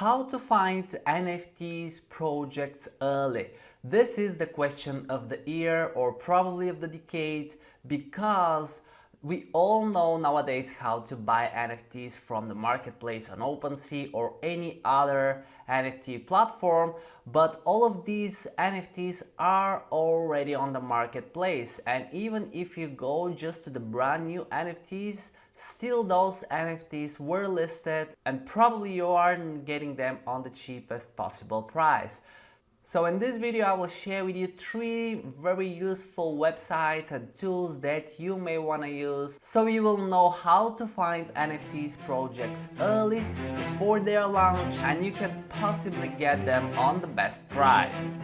How to find NFTs projects early? This is the question of the year or probably of the decade, because we all know nowadays how to buy NFTs from the marketplace on OpenSea or any other NFT platform, but all of these NFTs are already on the marketplace, and even if you go just to the brand new NFTs, still those NFTs were listed and probably you aren't getting them on the cheapest possible price. So in this video I will share with you 3 very useful websites and tools that you may want to use, so you will know how to find NFTs projects early before their launch and you can possibly get them on the best price.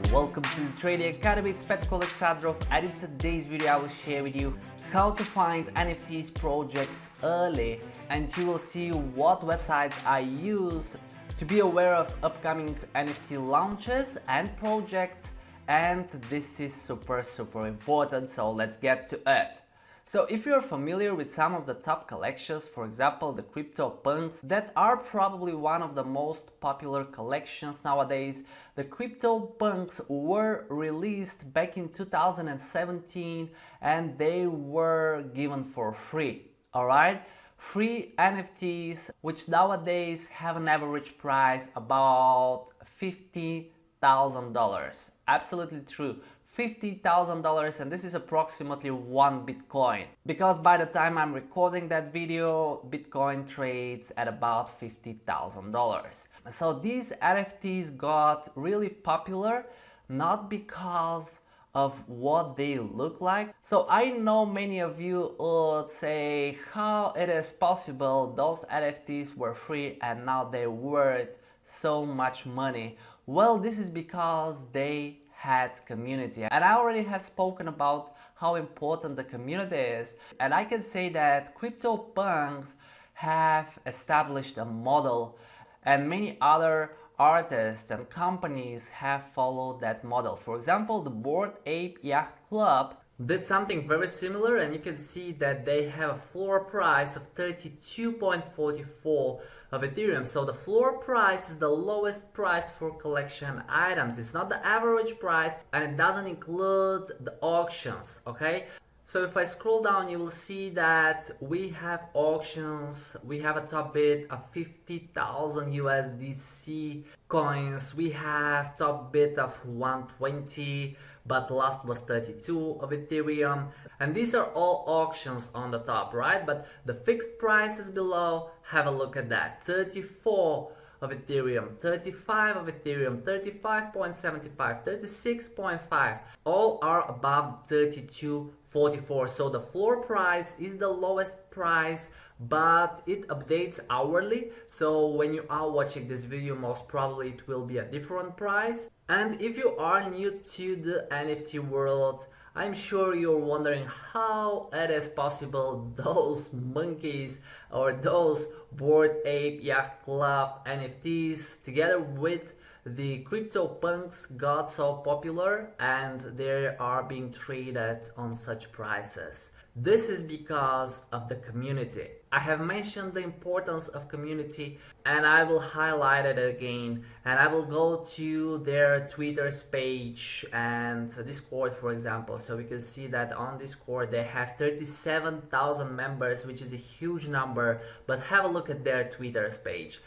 Welcome to the Trading Academy, it's Petko Alexandrov, and in today's video I will share with you how to find NFTs projects early, and you will see what websites I use to be aware of upcoming NFT launches and projects, and this is super important, so let's get to it. So if you're familiar with some of the top collections, for example the CryptoPunks, that are probably one of the most popular collections nowadays. The CryptoPunks were released back in 2017 and they were given for free, alright? Free NFTs, which nowadays have an average price about $50,000. Absolutely true. $50,000, and this is approximately 1 Bitcoin, because by the time I'm recording that video, Bitcoin trades at about $50,000. So these NFTs got really popular not because of what they look like. So I know many of you would say how it is possible those NFTs were free and now they're worth so much money. Well, this is because they had community, and I already have spoken about how important the community is, and I can say that CryptoPunks have established a model and many other artists and companies have followed that model. For example, the Bored Ape Yacht Club did something very similar, and you can see that they have a floor price of 32.44 of Ethereum. So the floor price is the lowest price for collection items. It's not the average price and it doesn't include the auctions, okay? So if I scroll down, you will see that we have auctions. We have a top bid of 50,000 USDC coins. We have top bid of 120, but last was 32 of Ethereum. And these are all auctions on the top, right? But the fixed prices below, have a look at that. 34 of Ethereum, 35 of Ethereum, 35.75, 36.5, all are above 32.44. So the floor price is the lowest price, but it updates hourly. So when you are watching this video, most probably it will be a different price. And if you are new to the NFT world, I'm sure you're wondering how it is possible those monkeys or those Bored Ape Yacht Club NFTs together with the CryptoPunks got so popular and they are being traded on such prices. This is because of the community. I have mentioned the importance of community and I will highlight it again, and I will go to their Twitter's page and Discord, for example. So we can see that on Discord they have 37,000 members, which is a huge number, but have a look at their Twitter's page.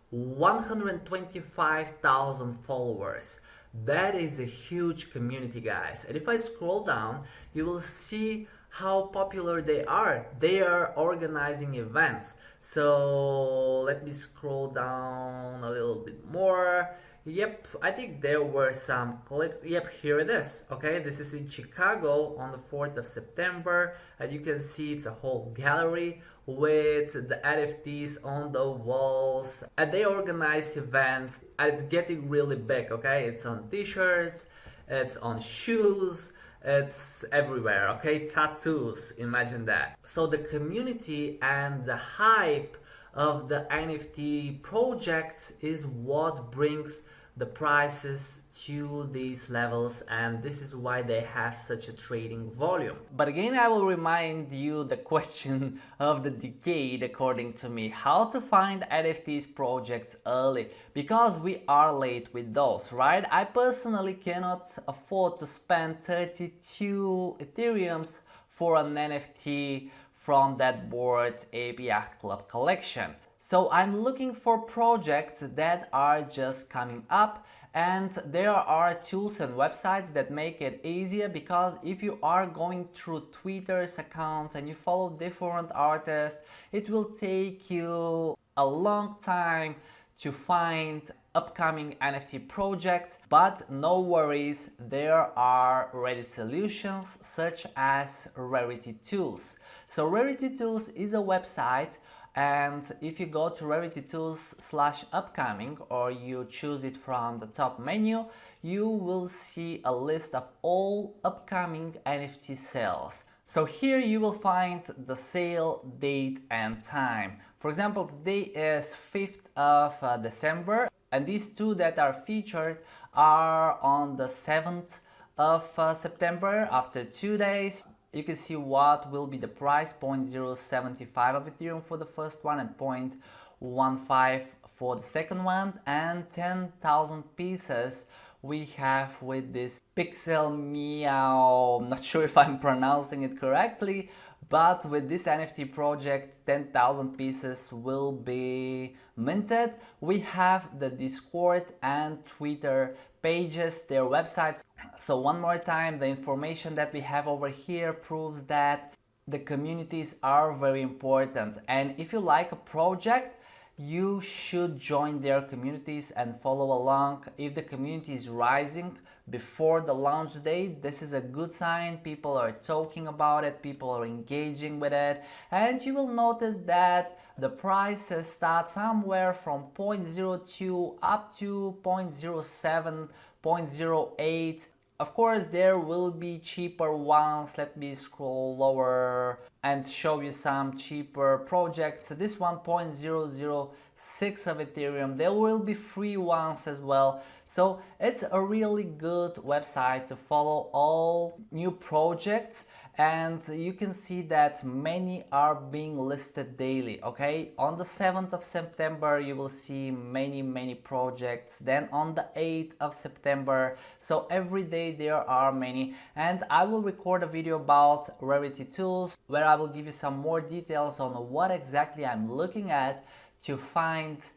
125,000 followers. That is a huge community, guys. And if I scroll down, you will see how popular they are. They are organizing events. So let me scroll down a little bit more. Yep, I think there were some clips. Yep, here it is. Okay, this is in Chicago on the 4th of September. And you can see it's a whole gallery with the NFTs on the walls. And they organize events and it's getting really big, okay? It's on t-shirts, it's on shoes, it's everywhere, okay? Tattoos, imagine that. So the community and the hype of the NFT projects is what brings the prices to these levels, and this is why they have such a trading volume. But again, I will remind you the question of the decade according to me: how to find NFTs projects early, because we are late with those, right? I personally cannot afford to spend 32 Ethereums for an NFT from that Bored Ape Yacht Club collection. So I'm looking for projects that are just coming up, and there are tools and websites that make it easier, because if you are going through Twitter's accounts and you follow different artists, it will take you a long time to find upcoming NFT projects. But no worries, there are ready solutions such as rarity.tools. So rarity.tools is a website, and if you go to rarity.tools/upcoming, or you choose it from the top menu, you will see a list of all upcoming NFT sales. So here you will find the sale date and time. For example, today is 5th of December, and these two that are featured are on the 7th of September. After 2 days, you can see what will be the price: 0.075 of Ethereum for the first one and 0.15 for the second one, and 10,000 pieces we have with this Pixel Meow. I'm not sure if I'm pronouncing it correctly, but with this NFT project, 10,000 pieces will be minted. We have the Discord and Twitter pages, their websites. So one more time, the information that we have over here proves that the communities are very important. And if you like a project, you should join their communities and follow along. If the community is rising before the launch date, this is a good sign. People are talking about it, people are engaging with it, and you will notice that the prices start somewhere from 0.02 up to 0.07, 0.08. Of course, there will be cheaper ones. Let me scroll lower and show you some cheaper projects. This one, 0.006 of Ethereum. There will be free ones as well. So it's a really good website to follow all new projects, and you can see that many are being listed daily. Okay, on the 7th of September you will see many projects, then on the 8th of September. So every day there are many, and I will record a video about rarity.tools where I will give you some more details on what exactly I'm looking at to find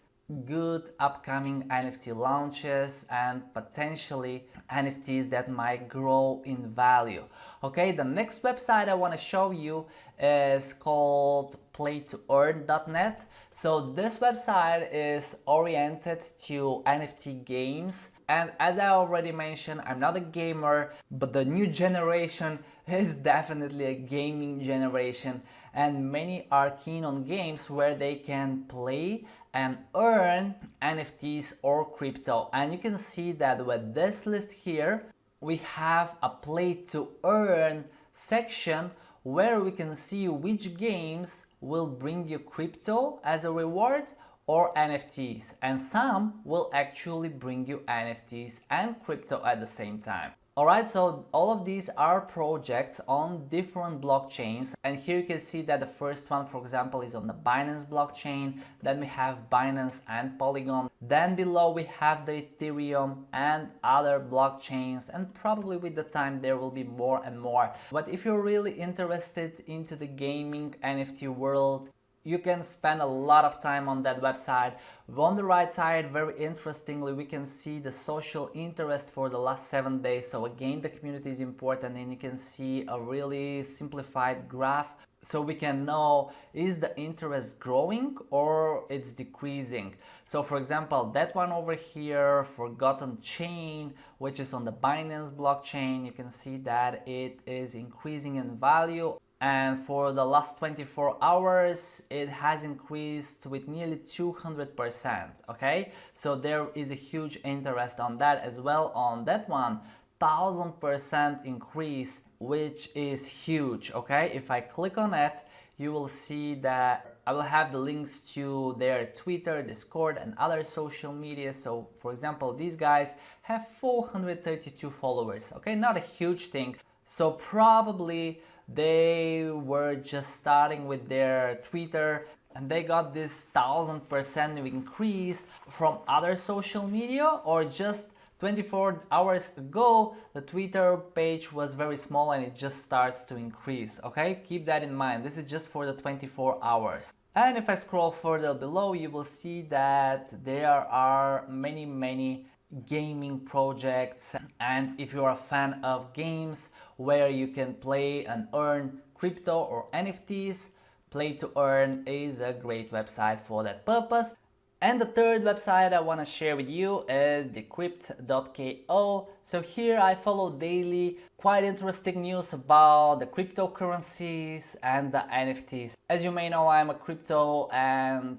good upcoming NFT launches and potentially NFTs that might grow in value. Okay, the next website I want to show you is called playtoearn.net. So this website is oriented to NFT games, and as I already mentioned, I'm not a gamer, but the new generation is definitely a gaming generation, and many are keen on games where they can play and earn NFTs or crypto. And you can see that with this list here, we have a play to earn section where we can see which games will bring you crypto as a reward or NFTs, and some will actually bring you NFTs and crypto at the same time. Alright, so all of these are projects on different blockchains, and here you can see that the first one, for example, is on the Binance blockchain. Then we have Binance and Polygon. Then below we have the Ethereum and other blockchains, and probably with the time there will be more and more. But if you're really interested into the gaming NFT world, you can spend a lot of time on that website. On the right side, very interestingly, we can see the social interest for the last 7 days. So again, the community is important, and you can see a really simplified graph, so we can know, is the interest growing or it's decreasing. So for example, that one over here, Forgotten Chain, which is on the Binance blockchain, you can see that it is increasing in value. And for the last 24 hours, it has increased with nearly 200%, okay? So there is a huge interest on that as well. On that one, 1000% increase, which is huge, okay? If I click on it, you will see that I will have the links to their Twitter, Discord, and other social media. So for example, these guys have 432 followers, okay, not a huge thing. So probably they were just starting with their Twitter and they got this 1000% increase from other social media, or just 24 hours ago the Twitter page was very small and it just starts to increase. Okay, keep that in mind. This is just for the 24 hours. And if I scroll further below, you will see that there are many gaming projects, and if you're a fan of games where you can play and earn crypto or NFTs, Play to Earn is a great website for that purpose. And the third website I want to share with you is decrypt.ko. So here I follow daily quite interesting news about the cryptocurrencies and the NFTs. As you may know, I'm a crypto and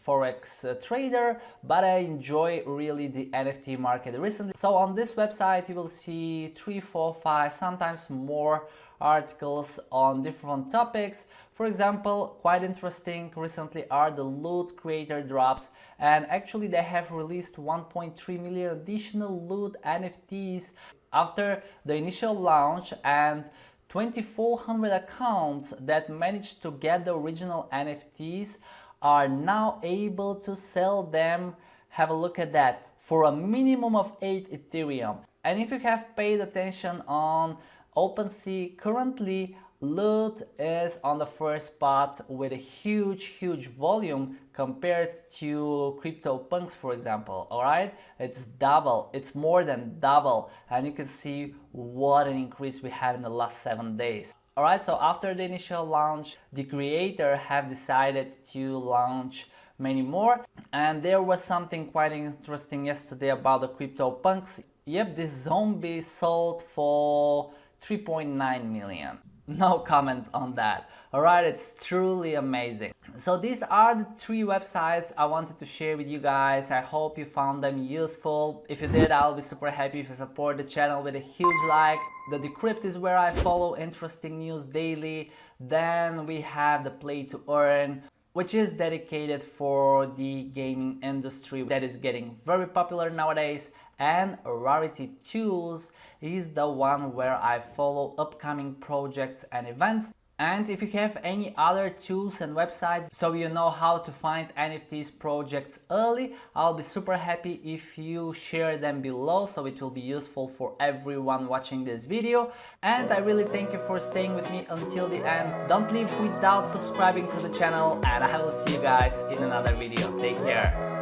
forex trader, but I enjoy really the NFT market recently. So on this website you will see 3, 4, 5, sometimes more articles on different topics. For example, quite interesting recently are the loot creator drops, and actually they have released 1.3 million additional loot NFTs after the initial launch, and 2400 accounts that managed to get the original NFTs are now able to sell them, have a look at that, for a minimum of 8 Ethereum. And if you have paid attention on OpenSea, currently loot is on the first spot with a huge volume compared to CryptoPunks, for example. All right, it's double, it's more than double, and you can see what an increase we have in the last 7 days. All right, so after the initial launch, the creator have decided to launch many more, and there was something quite interesting yesterday about the CryptoPunks. Yep, this zombie sold for 3.9 million. No comment on that. Alright, it's truly amazing. So these are the 3 websites I wanted to share with you guys. I hope you found them useful. If you did, I'll be super happy if you support the channel with a huge like. The Decrypt is where I follow interesting news daily. Then we have the Play to Earn, which is dedicated for the gaming industry that is getting very popular nowadays. And rarity.tools is the one where I follow upcoming projects and events. And if you have any other tools and websites so you know how to find NFTs projects early, I'll be super happy if you share them below, so it will be useful for everyone watching this video. And I really thank you for staying with me until the end. Don't leave without subscribing to the channel, and I will see you guys in another video. Take care.